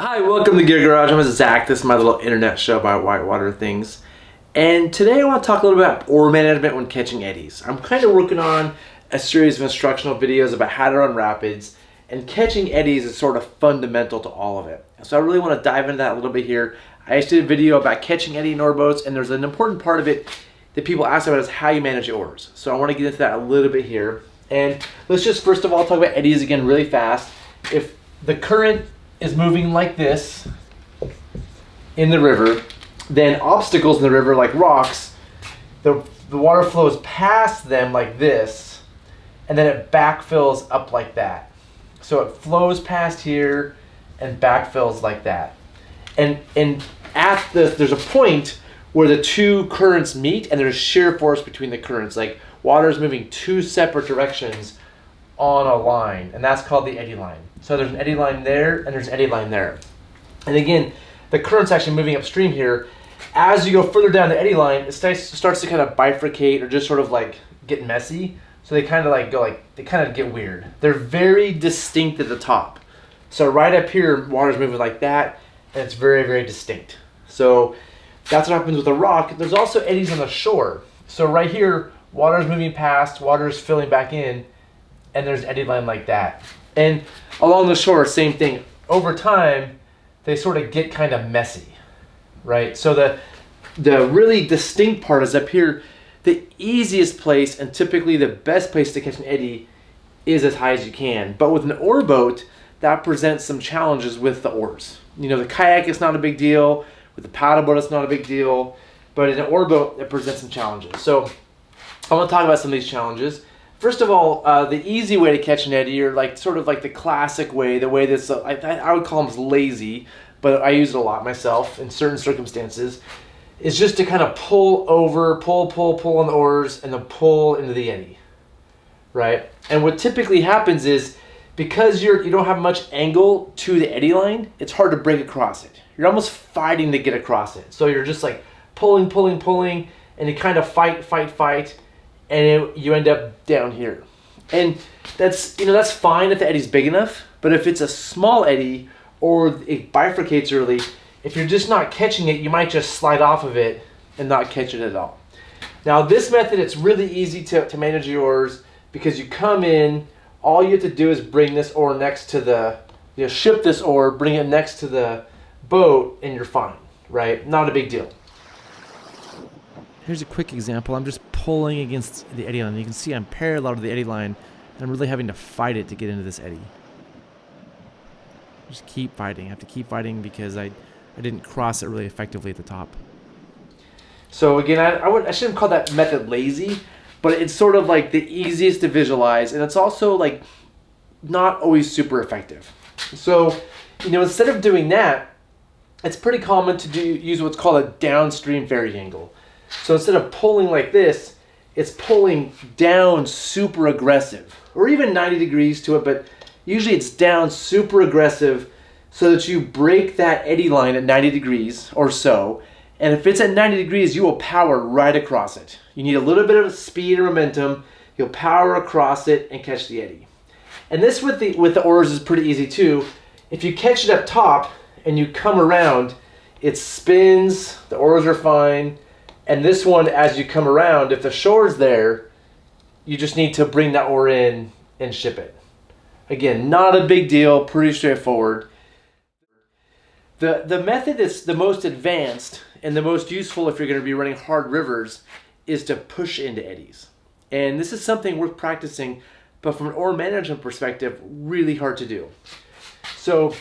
Hi, welcome to Gear Garage. I'm Zach. This is my little internet show about whitewater things. And today I want to talk a little bit about oar management when catching eddies. I'm kind of working on a series of instructional videos about how to run rapids, and catching eddies is sort of fundamental to all of it. So I really want to dive into that a little bit here. I just did a video about catching eddy in oar boats, and there's an important part of it that people ask about is how you manage your oars. So I want to get into that a little bit here. And let's just first of all talk about eddies again really fast. If the current is moving like this in the river, then obstacles in the river like rocks, the water flows past them like this, and then it backfills up like that. So it flows past here and backfills like that. And there's a point where the two currents meet and there's shear force between the currents, like water is moving two separate directions on a line, and that's called the eddy line. So there's an eddy line there and there's an eddy line there. And again, the current's actually moving upstream here. As you go further down the eddy line, it starts to kind of bifurcate or just sort of like get messy. So they kind of like go like, they kind of get weird. They're very distinct at the top. So right up here, water's moving like that, and it's very, very distinct. So that's what happens with a rock. There's also eddies on the shore. So right here, water's moving past, water's filling back in, and there's an eddy line like that. And along the shore, same thing. Over time, they sort of get kind of messy, right? So the really distinct part is up here. The easiest place and typically the best place to catch an eddy is as high as you can. But with an oar boat, that presents some challenges with the oars. You know, the kayak is not a big deal. With the paddle boat, it's not a big deal. But in an oar boat, it presents some challenges. So I want to talk about some of these challenges. First of all, the easy way to catch an eddy, or like sort of like the classic way, the way that's, I would call them lazy, but I use it a lot myself in certain circumstances, is just to kind of pull over, pull on the oars, and then pull into the eddy, right? And what typically happens is, because you don't have much angle to the eddy line, it's hard to break across it. You're almost fighting to get across it. So you're just like pulling, and you kind of fight, and you end up down here. And that's fine if the eddy's big enough, but if it's a small eddy or it bifurcates early, if you're just not catching it, you might just slide off of it and not catch it at all. Now this method, it's really easy to manage your oars, because you come in, all you have to do is bring this oar next to ship this oar, bring it next to the boat, and you're fine, right? Not a big deal. Here's a quick example. I'm just pulling against the eddy line. You can see I'm parallel to the eddy line, and I'm really having to fight it to get into this eddy. Just keep fighting. I have to keep fighting because I didn't cross it really effectively at the top. So again, I shouldn't call that method lazy, but it's sort of like the easiest to visualize, and it's also like not always super effective. So, instead of doing that, it's pretty common to use what's called a downstream ferry angle. So instead of pulling like this, it's pulling down super aggressive, or even 90 degrees to it, but usually it's down super aggressive so that you break that eddy line at 90 degrees or so. And if it's at 90 degrees, you will power right across it. You need a little bit of speed and momentum. You'll power across it and catch the eddy. And this with the oars is pretty easy too. If you catch it up top and you come around, it spins, the oars are fine. And this one, as you come around, if the shore's there, you just need to bring that oar in and ship it. Again, not a big deal, pretty straightforward. The method that's the most advanced and the most useful if you're going to be running hard rivers is to push into eddies. And this is something worth practicing, but from an oar management perspective, really hard to do. So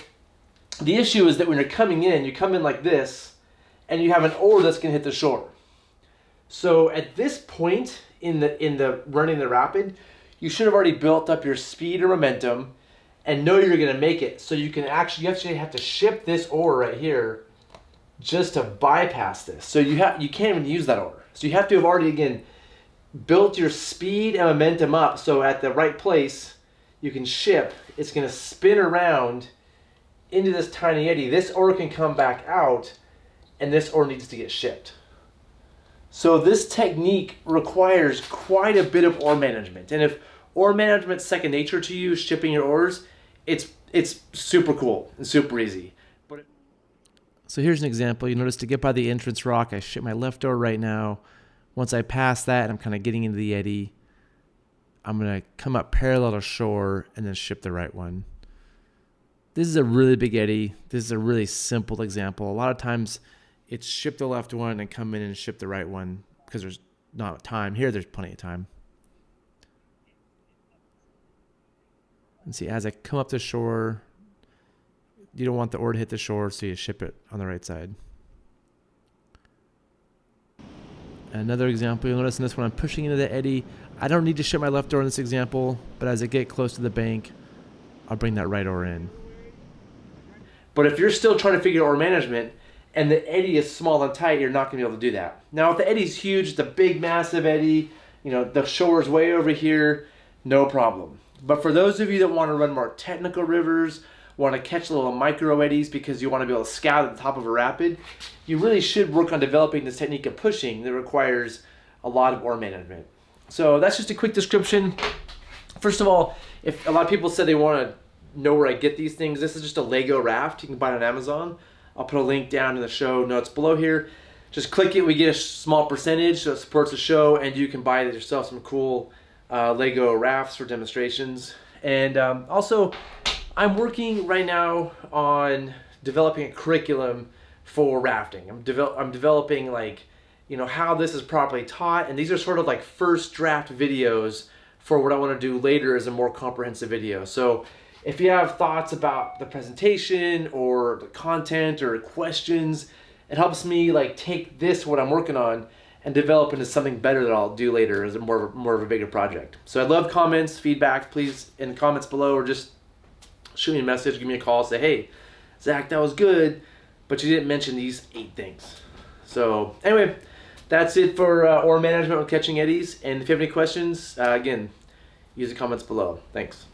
the issue is that when you're coming in, you come in like this, and you have an oar that's going to hit the shore. So at this point in the running the rapid, you should have already built up your speed or momentum and know you're going to make it. So you actually have to ship this oar right here just to bypass this. So you can't even use that oar. So you have to have already, again, built your speed and momentum up, so at the right place you can ship. It's going to spin around into this tiny eddy. This oar can come back out, and this oar needs to get shipped. So this technique requires quite a bit of oar management. And if oar management's second nature to you, shipping your oars, it's super cool and super easy. But So here's an example. You notice to get by the entrance rock, I ship my left oar right now. Once I pass that and I'm kind of getting into the eddy, I'm going to come up parallel to shore and then ship the right one. This is a really big eddy. This is a really simple example. A lot of times it's ship the left one and come in and ship the right one because there's not time. Here there's plenty of time. And see, as I come up the shore, you don't want the oar to hit the shore, so you ship it on the right side. Another example, you'll notice in this one, I'm pushing into the eddy. I don't need to ship my left oar in this example, but as I get close to the bank, I'll bring that right oar in. But if you're still trying to figure out oar management and the eddy is small and tight, you're not going to be able to do that. Now, if the eddy's huge, it's a big, massive eddy, you know, the shore is way over here, no problem. But for those of you that want to run more technical rivers, want to catch little micro eddies because you want to be able to scout at the top of a rapid, you really should work on developing this technique of pushing that requires a lot of oar management. So that's just a quick description. First of all, if a lot of people said they want to know where I get these things, this is just a Lego Raft. You can buy it on Amazon. I'll put a link down in the show notes below here. Just click it, we get a small percentage, so it supports the show, and you can buy yourself some cool Lego rafts for demonstrations. And also, I'm working right now on developing a curriculum for rafting. I'm developing, like, you know, how this is properly taught, and these are sort of like first draft videos for what I want to do later as a more comprehensive video. So if you have thoughts about the presentation or the content or questions, it helps me like take this, what I'm working on, and develop into something better that I'll do later as more of a bigger project. So I'd love comments, feedback, please in the comments below, or just shoot me a message, give me a call, say, hey, Zach, that was good, but you didn't mention these 8 things. So anyway, that's it for oar management with catching eddies. And if you have any questions, again, use the comments below. Thanks.